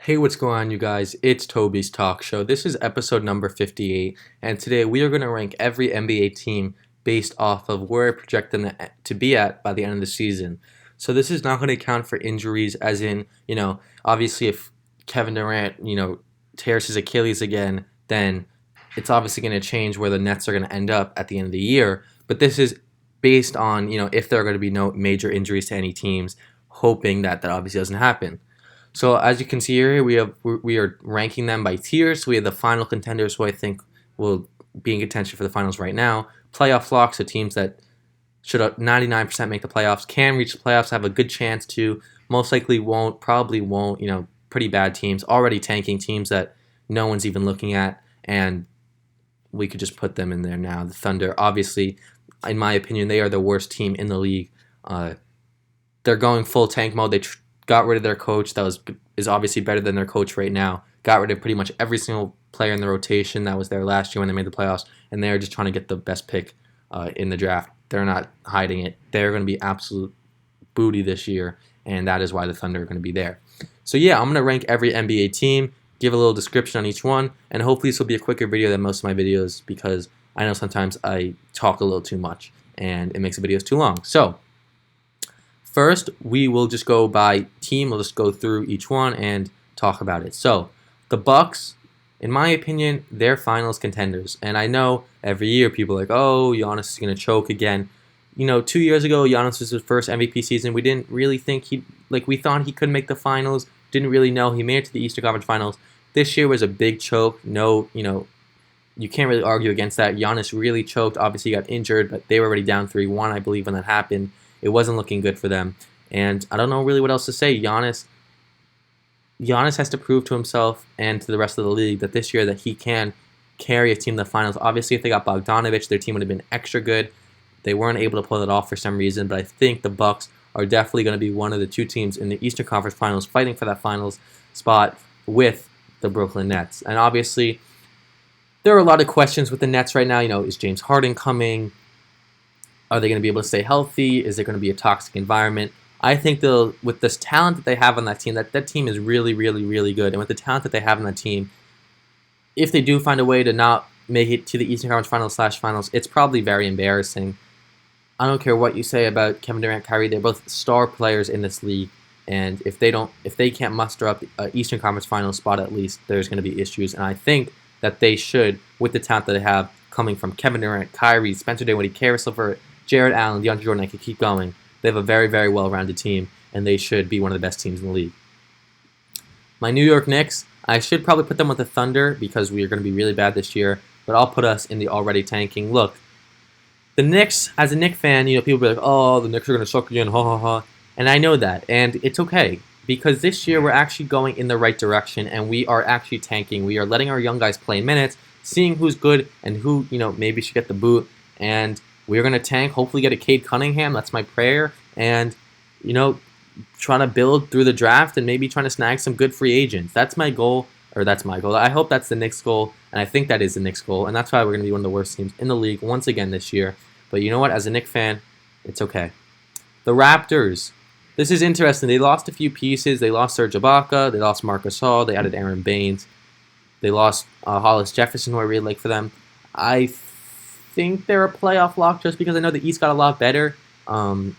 Hey, what's going on, you guys? It's Tobey's Talk Show. This is episode number 58, and today we are going to rank every NBA team based off of where I project them to be at by the end of the season. So this is not going to count for injuries, as in, obviously if Kevin Durant, tears his Achilles again, then it's obviously going to change where the Nets are going to end up at the end of the year. But this is based on, if there are going to be no major injuries to any teams, hoping that obviously doesn't happen. So as you can see here, we are ranking them by tiers. So we have the final contenders, who I think will be in contention for the finals right now. Playoff locks, so teams that should 99% make the playoffs, can reach the playoffs, have a good chance to. Most likely won't, probably won't. Pretty bad teams, already tanking teams that no one's even looking at, and we could just put them in there now. The Thunder, obviously, in my opinion, they are the worst team in the league. They're going full tank mode. They got rid of their coach that is obviously better than their coach right now. Got rid of pretty much every single player in the rotation that was there last year when they made the playoffs, and they're just trying to get the best pick in the draft. They're not hiding it. They're going to be absolute booty this year, and that is why the Thunder are going to be there. So yeah, I'm going to rank every NBA team, give a little description on each one, and hopefully this will be a quicker video than most of my videos because I know sometimes I talk a little too much and it makes the videos too long. So first, we will just go by team. We'll just go through each one and talk about it. So, the Bucks, in my opinion, they're finals contenders. And I know every year people are like, oh, Giannis is going to choke again. 2 years ago, Giannis was his first MVP season. We didn't really think we thought he could make the finals. Didn't really know. He made it to the Eastern Conference Finals. This year was a big choke. No, you can't really argue against that. Giannis really choked. Obviously, he got injured, but they were already down 3-1, I believe, when that happened. It wasn't looking good for them. And I don't know really what else to say. Giannis has to prove to himself and to the rest of the league that this year that he can carry a team to the finals. Obviously, if they got Bogdanovich, their team would have been extra good. They weren't able to pull it off for some reason, but I think the Bucks are definitely going to be one of the two teams in the Eastern Conference Finals fighting for that finals spot with the Brooklyn Nets. And obviously, there are a lot of questions with the Nets right now. Is James Harden coming? Are they going to be able to stay healthy? Is it going to be a toxic environment? I think with this talent that they have on that team, that team is really, really, really good. And with the talent that they have on that team, if they do find a way to not make it to the Eastern Conference Finals/Finals, it's probably very embarrassing. I don't care what you say about Kevin Durant, Kyrie. They're both star players in this league. And if they can't muster up an Eastern Conference Finals spot at least, there's going to be issues. And I think that they should, with the talent that they have coming from Kevin Durant, Kyrie, Spencer Dinwiddie, Caris LeVert, Jared Allen, DeAndre Jordan, I could keep going. They have a very, very well-rounded team, and they should be one of the best teams in the league. My New York Knicks, I should probably put them with the Thunder because we are going to be really bad this year, but I'll put us in the already tanking. Look, the Knicks, as a Knicks fan, people be like, oh, the Knicks are going to suck again, ha ha ha. And I know that, and it's okay because this year we're actually going in the right direction, and we are actually tanking. We are letting our young guys play minutes, seeing who's good and who, maybe should get the boot, and we're going to tank, hopefully get a Cade Cunningham. That's my prayer. And, trying to build through the draft and maybe trying to snag some good free agents. That's my goal, or that's my goal. I hope that's the Knicks' goal, and I think that is the Knicks' goal. And that's why we're going to be one of the worst teams in the league once again this year. But you know what? As a Knicks fan, it's okay. The Raptors. This is interesting. They lost a few pieces. They lost Serge Ibaka. They lost Marcus Gasol. They added Aaron Baines. They lost Hollis Jefferson, who I really like for them. I think they're a playoff lock just because I know the East got a lot better, and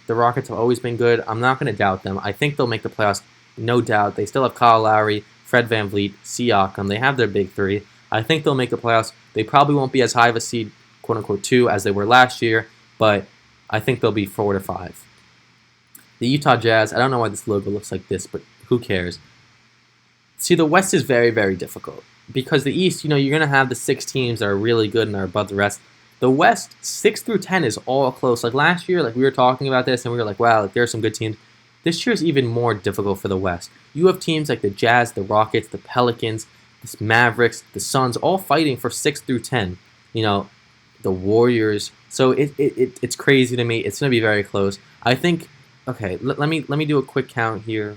the Rockets have always been good. I'm not going to doubt them. I think they'll make the playoffs, no doubt. They still have Kyle Lowry, Fred VanVleet, Siakam. They have their big three. I think they'll make the playoffs. They probably won't be as high of a seed, quote-unquote, 2 as they were last year, but I think they'll be 4 to 5. The Utah Jazz, I don't know why this logo looks like this, but who cares? See, the West is very, very difficult. Because the East, you're going to have the 6 teams that are really good and are above the rest. The West, 6 through 10 is all close. Like last year, we were talking about this and we were like, wow, there are some good teams. This year is even more difficult for the West. You have teams like the Jazz, the Rockets, the Pelicans, the Mavericks, the Suns, all fighting for 6 through 10. The Warriors. So it's crazy to me. It's going to be very close. I think, okay, let me do a quick count here.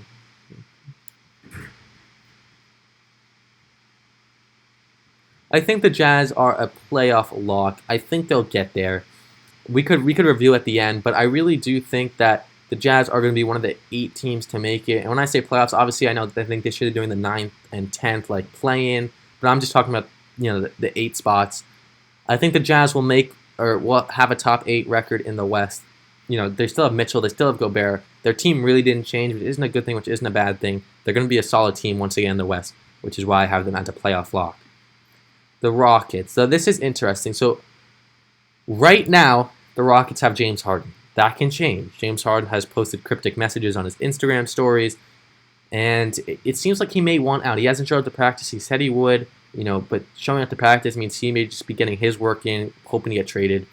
I think the Jazz are a playoff lock. I think they'll get there. We could review at the end, but I really do think that the Jazz are going to be one of the 8 teams to make it. And when I say playoffs, obviously I know I think they should be doing the 9th and 10th like play-in, but I'm just talking about the 8 spots. I think the Jazz will will have a top 8 record in the West. They still have Mitchell, they still have Gobert. Their team really didn't change, which isn't a good thing, which isn't a bad thing. They're going to be a solid team once again in the West, which is why I have them as a playoff lock. The Rockets. So this is interesting. So right now, the Rockets have James Harden. That can change. James Harden has posted cryptic messages on his Instagram stories, and it seems like he may want out. He hasn't showed up to practice. He said he would, but showing up to practice means he may just be getting his work in, hoping to get traded.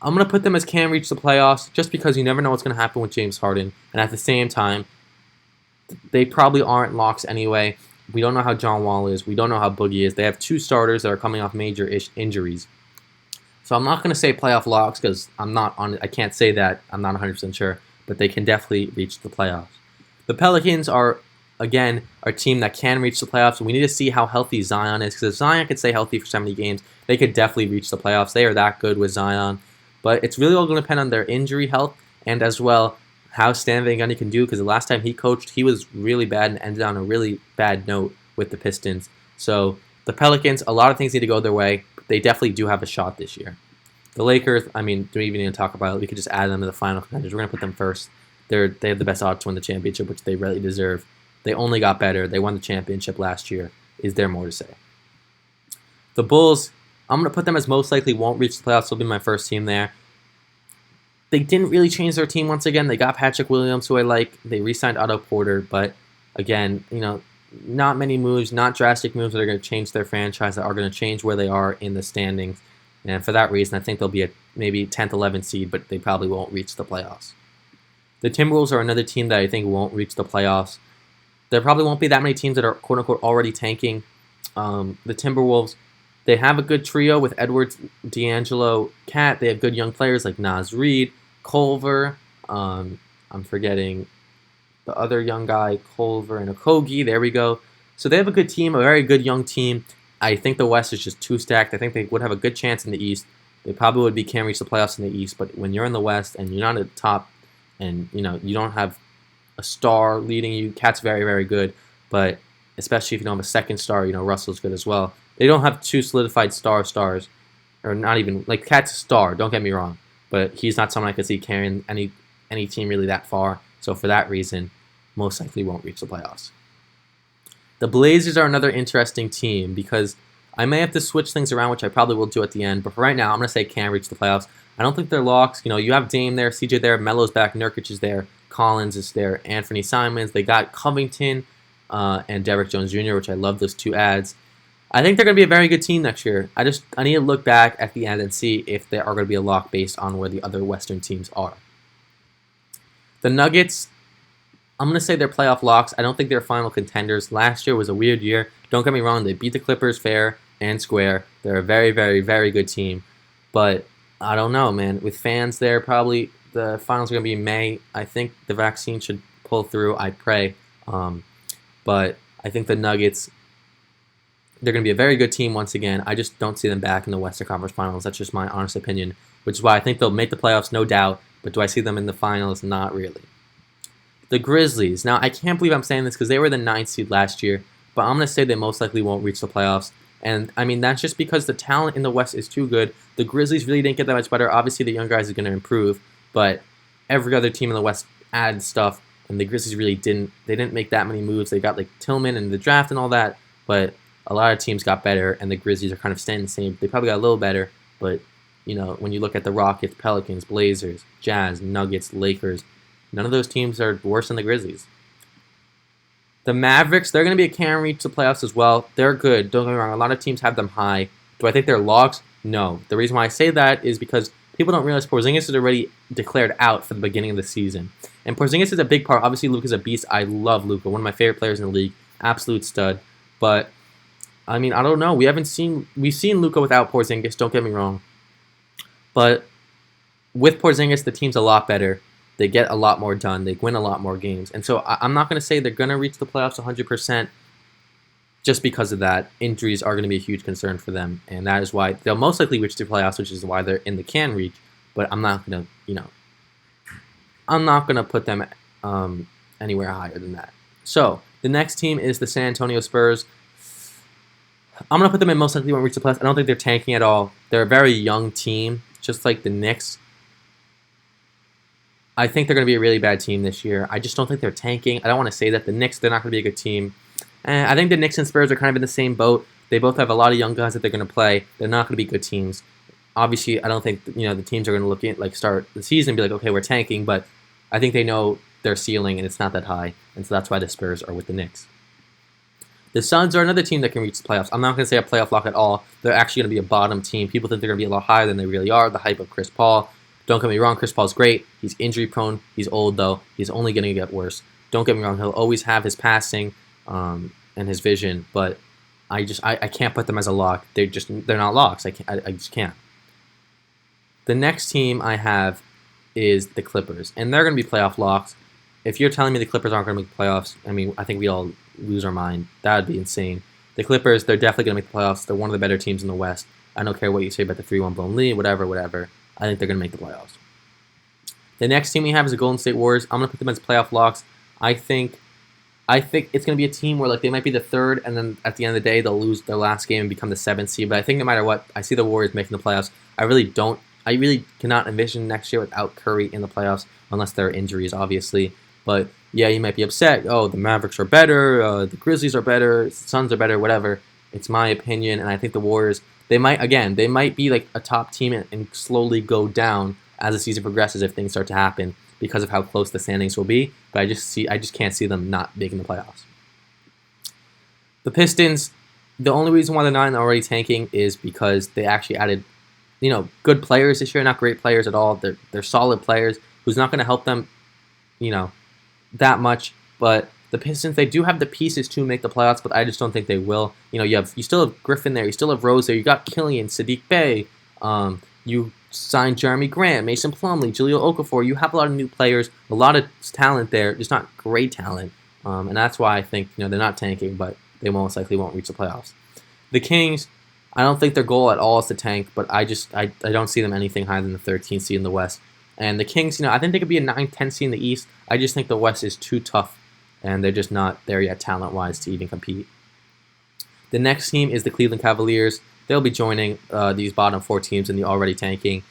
I'm going to put them as can reach the playoffs just because you never know what's going to happen with James Harden. And at the same time, they probably aren't locks anyway. We don't know how John Wall is. We don't know how Boogie is. They have 2 starters that are coming off major injuries. So I'm not going to say playoff locks because I can't say that. I'm not 100% sure. But they can definitely reach the playoffs. The Pelicans are, again, a team that can reach the playoffs. We need to see how healthy Zion is. Because if Zion could stay healthy for 70 games, they could definitely reach the playoffs. They are that good with Zion. But it's really all going to depend on their injury health and as well how Stan Van Gundy can do, because the last time he coached, he was really bad and ended on a really bad note with the Pistons. So the Pelicans, a lot of things need to go their way. But they definitely do have a shot this year. The Lakers, do we even need to talk about it? We could just add them to the final contenders. We're going to put them first. They have the best odds to win the championship, which they really deserve. They only got better. They won the championship last year. Is there more to say? The Bulls, I'm going to put them as most likely won't reach the playoffs. They'll be my first team there. They didn't really change their team once again. They got Patrick Williams, who I like. They re-signed Otto Porter. But, again, not many moves, not drastic moves that are going to change their franchise, that are going to change where they are in the standings. And for that reason, I think they'll be a maybe 10th, 11th seed, but they probably won't reach the playoffs. The Timberwolves are another team that I think won't reach the playoffs. There probably won't be that many teams that are, quote-unquote, already tanking. The Timberwolves, they have a good trio with Edwards, D'Angelo, Cat. They have good young players like Naz Reid, Culver. I'm forgetting the other young guy, Culver and Okogie. There we go. So they have a good team, a very good young team. I think the West is just too stacked. I think they would have a good chance in the East. They probably can't reach the playoffs in the East, but when you're in the West and you're not at the top and you don't have a star leading you, Cat's very, very good, but especially if you don't have a second star, Russell's good as well. They don't have 2 solidified stars, or not even, like Cat's a star, don't get me wrong, but he's not someone I could see carrying any team really that far, so for that reason, most likely won't reach the playoffs. The Blazers are another interesting team because I may have to switch things around, which I probably will do at the end. But for right now, I'm going to say can't reach the playoffs. I don't think they're locks. You have Dame there, CJ there, Melo's back, Nurkic is there, Collins is there, Anthony Simons. They got Covington and Derrick Jones Jr., which I love those 2 ads. I think they're going to be a very good team next year. I need to look back at the end and see if they are going to be a lock based on where the other Western teams are. The Nuggets, I'm going to say they're playoff locks. I don't think they're final contenders. Last year was a weird year. Don't get me wrong. They beat the Clippers fair and square. They're a very, very, very good team. But I don't know, man. With fans there, probably the finals are going to be in May. I think the vaccine should pull through. I pray. But I think the Nuggets, they're going to be a very good team once again. I just don't see them back in the Western Conference Finals. That's just my honest opinion, which is why I think they'll make the playoffs, no doubt. But do I see them in the finals? Not really. The Grizzlies. Now, I can't believe I'm saying this because they were the 9th seed last year, but I'm going to say they most likely won't reach the playoffs. And, that's just because the talent in the West is too good. The Grizzlies really didn't get that much better. Obviously, the young guys are going to improve, but every other team in the West added stuff, and the Grizzlies really didn't. They didn't make that many moves. They got, Tillman in the draft and all that, but a lot of teams got better, and the Grizzlies are kind of staying the same. They probably got a little better, but, when you look at the Rockets, Pelicans, Blazers, Jazz, Nuggets, Lakers, none of those teams are worse than the Grizzlies. The Mavericks, they're going to be a can reach the playoffs as well. They're good. Don't get me wrong. A lot of teams have them high. Do I think they're locks? No. The reason why I say that is because people don't realize Porzingis is already declared out for the beginning of the season. And Porzingis is a big part. Obviously, Luka's a beast. I love Luka. One of my favorite players in the league. Absolute stud. But, I don't know. We've seen Luka without Porzingis. Don't get me wrong. But with Porzingis, the team's a lot better. They get a lot more done. They win a lot more games. And so I'm not going to say they're going to reach the playoffs 100% just because of that. Injuries are going to be a huge concern for them. And that is why they'll most likely reach the playoffs, which is why they're in the can reach. But I'm not going to, I'm not going to put them anywhere higher than that. So, the next team is the San Antonio Spurs. I'm going to put them in most likely won't reach the playoffs. I don't think they're tanking at all. They're a very young team, just like the Knicks. I think they're going to be a really bad team this year. I just don't think they're tanking. I don't want to say that. The Knicks, they're not going to be a good team. And I think the Knicks and Spurs are kind of in the same boat. They both have a lot of young guys that they're going to play. They're not going to be good teams. Obviously, I don't think the teams are going to look at start the season and be like, okay, we're tanking, but I think they know their ceiling and it's not that high, and so that's why the Spurs are with the Knicks. The Suns are another team that can reach the playoffs. I'm not going to say a playoff lock at all. They're actually going to be a bottom team. People think they're going to be a lot higher than they really are. The hype of Chris Paul. Don't get me wrong, Chris Paul's great. He's injury prone. He's old though. He's only going to get worse. Don't get me wrong. He'll always have his passing and his vision, but I can't put them as a lock. They're not locks. I just can't. The next team I have is the Clippers, and they're going to be playoff locks. If you're telling me the Clippers aren't going to make the playoffs, I mean, I think we all lose our mind. That would be insane. The Clippers, they're definitely going to make the playoffs. They're one of the better teams in the West. I don't care what you say about the 3-1 blown lead, whatever. I think they're going to make the playoffs. The next team we have is the Golden State Warriors. I'm going to put them as playoff locks. I think it's going to be a team where they might be the third, and then at the end of the day, they'll lose their last game and become the 7th seed. But I think no matter what, I see the Warriors making the playoffs. I really cannot envision next year without Curry in the playoffs, unless there are injuries, obviously. But yeah, you might be upset. Oh, the Mavericks are better. The Grizzlies are better. The Suns are better. Whatever. It's my opinion, and I think the Warriors, they might be like a top team and slowly go down as the season progresses if things start to happen because of how close the standings will be. But I just can't see them not making the playoffs. The Pistons, the only reason why they're not already tanking is because they actually added, good players this year. Not great players at all. They're solid players who's not going to help them, that much. But the Pistons, they do have the pieces to make the playoffs, but I just don't think they will. You still have Griffin there. You still have Rose there. You got Killian, Sadiq Bey. You signed Jeremy Grant, Mason Plumlee, Jahlil Okafor. You have a lot of new players, a lot of talent there, just not great talent. And that's why I think they're not tanking, but they most likely won't reach the playoffs. The Kings, I don't think their goal at all is to tank, but I don't see them anything higher than the 13th seed in the West. And the Kings, I think they could be a 9-10 seed in the East. I just think the West is too tough, and they're just not there yet talent-wise to even compete. The next team is the Cleveland Cavaliers. They'll be joining these bottom 4 teams in the already tanking.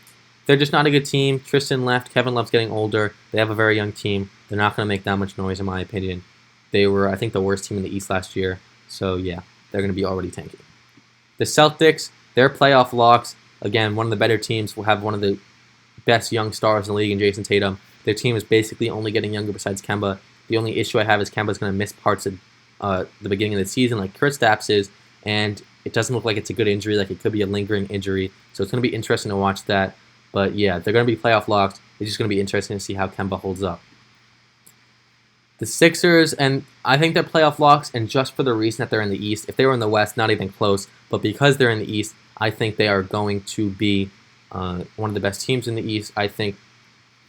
They're just not a good team. Tristan left. Kevin Love's getting older. They have a very young team. They're not going to make that much noise, in my opinion. They were, I think, the worst team in the East last year. So, yeah, they're going to be already tanking. The Celtics, they're playoff locks. Again, one of the better teams will have one of the best young stars in the league in Jason Tatum. Their team is basically only getting younger besides Kemba. The only issue I have is Kemba's going to miss parts of the beginning of the season like Kristaps is, and it doesn't look like it's a good injury. Like it could be a lingering injury. So it's going to be interesting to watch that. But yeah, they're going to be playoff locks. It's just going to be interesting to see how Kemba holds up. The Sixers, and I think they're playoff locks, and just for the reason that they're in the East. If they were in the West, not even close. But because they're in the East, I think they are going to be one of the best teams in the East. I think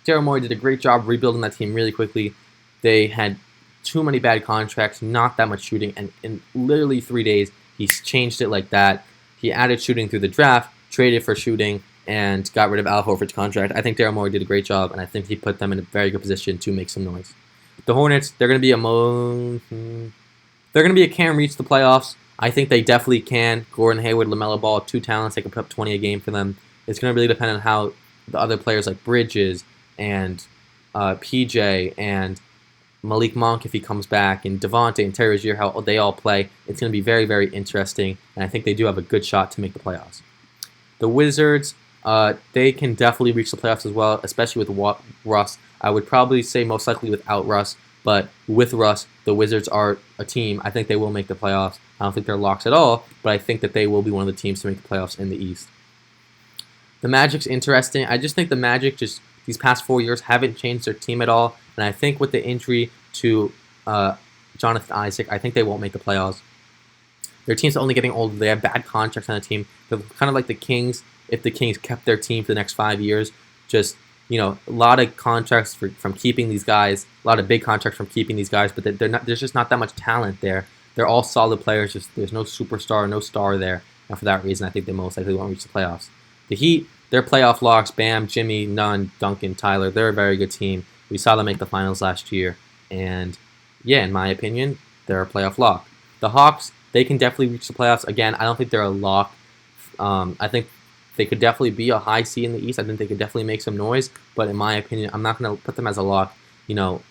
Daryl Morey did a great job rebuilding that team really quickly. They had too many bad contracts, not that much shooting, and in literally 3 days, he's changed it like that. He added shooting through the draft, traded for shooting, and got rid of Al Horford's contract. I think Daryl Morey did a great job, and I think he put them in a very good position to make some noise. The Hornets, they're going to be a can reach the playoffs. I think they definitely can. Gordon Hayward, LaMelo Ball, 2 talents. They can put up 20 a game for them. It's going to really depend on how the other players like Bridges and PJ and Malik Monk, if he comes back, and Devontae and Terry Rozier, how they all play. It's going to be very, very interesting, and I think they do have a good shot to make the playoffs. The Wizards, they can definitely reach the playoffs as well, especially with Russ. I would probably say most likely without Russ, but with Russ, the Wizards are a team. I think they will make the playoffs. I don't think they're locks at all, but I think that they will be one of the teams to make the playoffs in the East. The Magic's interesting. I just think the Magic these past 4 years haven't changed their team at all, and I think with the injury to Jonathan Isaac, I think they won't make the playoffs. Their team's only getting older. They have bad contracts on the team. They're kind of like the Kings. If the Kings kept their team for the next 5 years, a lot of contracts from keeping these guys, a lot of big contracts from keeping these guys, but there's just not that much talent there. They're all solid players. There's no superstar, no star there, and for that reason, I think they most likely won't reach the playoffs. The Heat, they're playoff locks. Bam, Jimmy, Nunn, Duncan, Tyler. They're a very good team. We saw them make the finals last year, and yeah, in my opinion, they're a playoff lock. The Hawks, they can definitely reach the playoffs. Again, I don't think they're a lock. I think they could definitely be a high seed in the East. I think they could definitely make some noise, but in my opinion, I'm not going to put them as a lock. You know,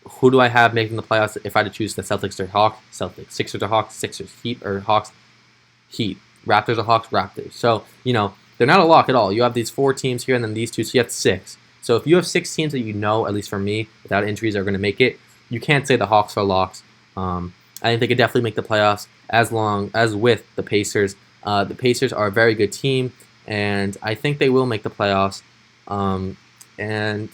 who do I have making the playoffs if I had to choose the Celtics or Hawks? Celtics. Sixers or Hawks? Sixers. Heat or Hawks? Heat. Raptors or Hawks? Raptors. So, they're not a lock at all. You have these 4 teams here and then these 2, so you have 6. So if you have 6 teams that at least for me, without injuries are going to make it, you can't say the Hawks are locks. I think they could definitely make the playoffs as long as with the Pacers. The Pacers are a very good team, and I think they will make the playoffs. And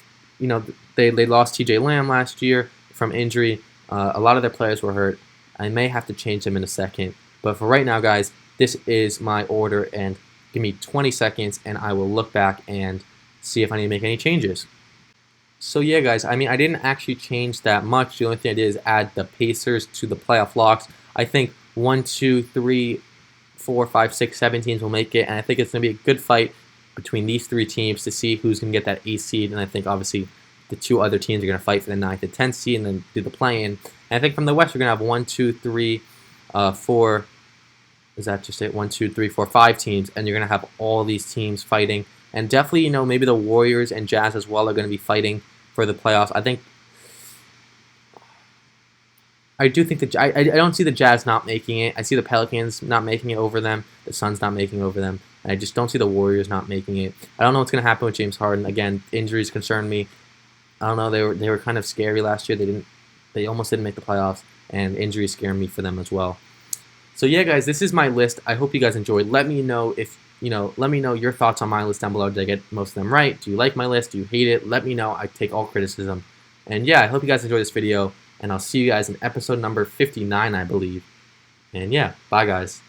they lost T.J. Lamb last year from injury. A lot of their players were hurt. I may have to change them in a second, but for right now, guys, this is my order, and give me 20 seconds, and I will look back and see if I need to make any changes. So yeah, guys, I didn't actually change that much. The only thing I did is add the Pacers to the playoff locks. I think 1, 2, 3, 4, 5, 6, 7 teams will make it, and I think it's going to be a good fight between these 3 teams to see who's going to get that 8th seed, and I think obviously the 2 other teams are going to fight for the 9th and 10th seed and then do the play-in. And I think from the West, we're going to have 1, 2, 3, 4, is that just it? 1, 2, 3, 4, 5 teams, and you're going to have all these teams fighting. And definitely, maybe the Warriors and Jazz as well are going to be fighting for the playoffs. I do think I don't see the Jazz not making it. I see the Pelicans not making it over them. The Suns not making it over them. And I just don't see the Warriors not making it. I don't know what's going to happen with James Harden. Again, injuries concern me. I don't know. They were kind of scary last year. They almost didn't make the playoffs, and injuries scare me for them as well. So yeah, guys, this is my list. I hope you guys enjoyed. Let me know let me know your thoughts on my list down below. Did I get most of them right? Do you like my list? Do you hate it? Let me know. I take all criticism. And yeah, I hope you guys enjoyed this video, and I'll see you guys in episode number 59, I believe. And yeah, bye guys.